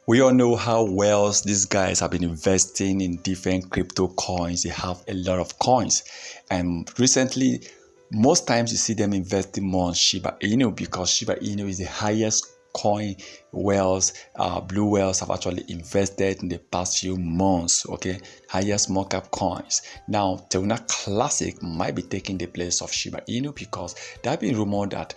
We all know how well these guys have been investing in different crypto coins. They have a lot of coins. And recently, most times you see them investing more on Shiba Inu because Shiba Inu is the highest coin whales, blue whales have actually invested in the past few months. Okay, highest markup coins. Now, Terra Classic might be taking the place of Shiba Inu because there have been rumored that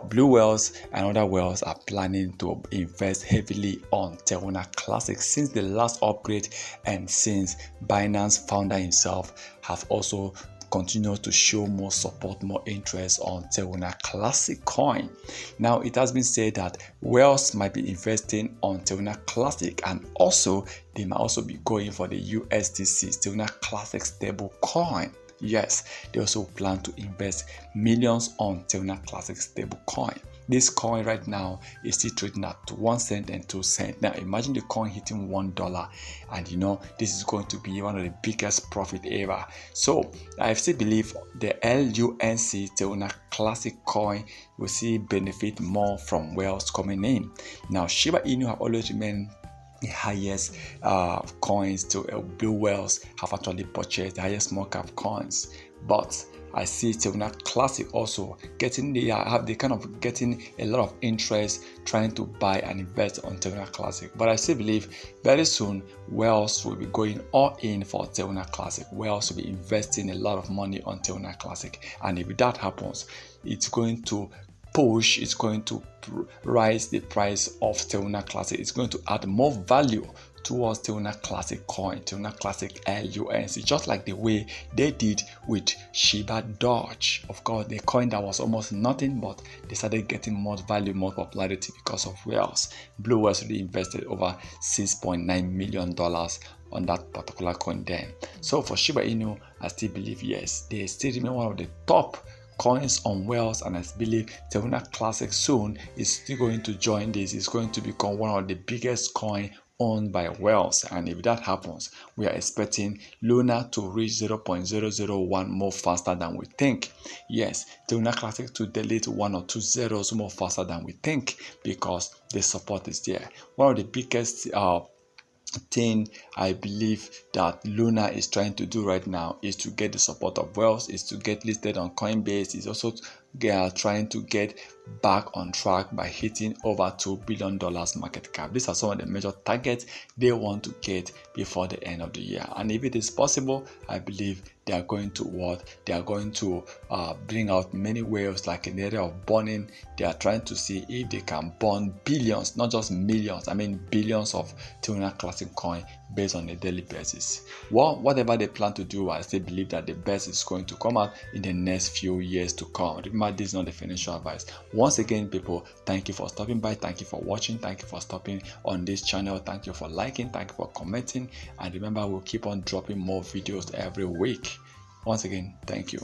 blue whales and other whales are planning to invest heavily on Terra Classic since the last upgrade and since Binance founder himself have also continue to show more support, more interest on Terra Classic coin. Now, it has been said that whales might be investing on Terra Classic, and also they might also be going for the USDC, Terra Classic stable coin. Yes, they also plan to invest millions on Terra Classic stable coin. This coin right now is still trading at 1 cent and 2 cents. Now imagine the coin hitting $1, and this is going to be one of the biggest profit ever. So I still believe the LUNC Terra Classic coin will see benefit more from whales coming in. Now Shiba Inu have always remained the highest coins to blue whales have actually purchased the highest markup coins, but I see Terra Classic also getting a lot of interest trying to buy and invest on Terra Classic. But I still believe very soon whales will be going all in for Terra Classic. Whales will be investing a lot of money on Terra Classic, and if that happens, it's going to rise the price of Terra Classic. It's going to add more value towards Terra Classic coin, Terra Classic LUNC, just like the way they did with Shiba Doge. Of course, the coin that was almost nothing, but they started getting more value, more popularity because of whales. Blue whales really invested over $6.9 million on that particular coin then. So for Shiba Inu, I still believe yes, they still remain one of the top coins on whales, and I believe Terra Classic soon is still going to join this. It's going to become one of the biggest coin owned by whales, and if that happens, we are expecting Luna to reach 0.001 more faster than we think. Yes, Terra Classic to delete 1 or 2 zeros more faster than we think because the support is there. One of the biggest thing I believe that Luna is trying to do right now is to get the support of whales, is to get listed on Coinbase, is also trying to get back on track by hitting over $2 billion market cap. These are some of the major targets they want to get before the end of the year, and if it is possible, I believe they are going to bring out many whales. Like in the area of burning, they are trying to see if they can burn billions, not just millions, I mean billions of Terra Classic coin based on a daily basis. Well, whatever they plan to do, I still believe that the best is going to come out in the next few years to come. Remember, this is not the financial advice. Once again, people, thank you for stopping by, thank you for watching, thank you for stopping on this channel, thank you for liking, thank you for commenting, and remember, we'll keep on dropping more videos every week. Once again, thank you.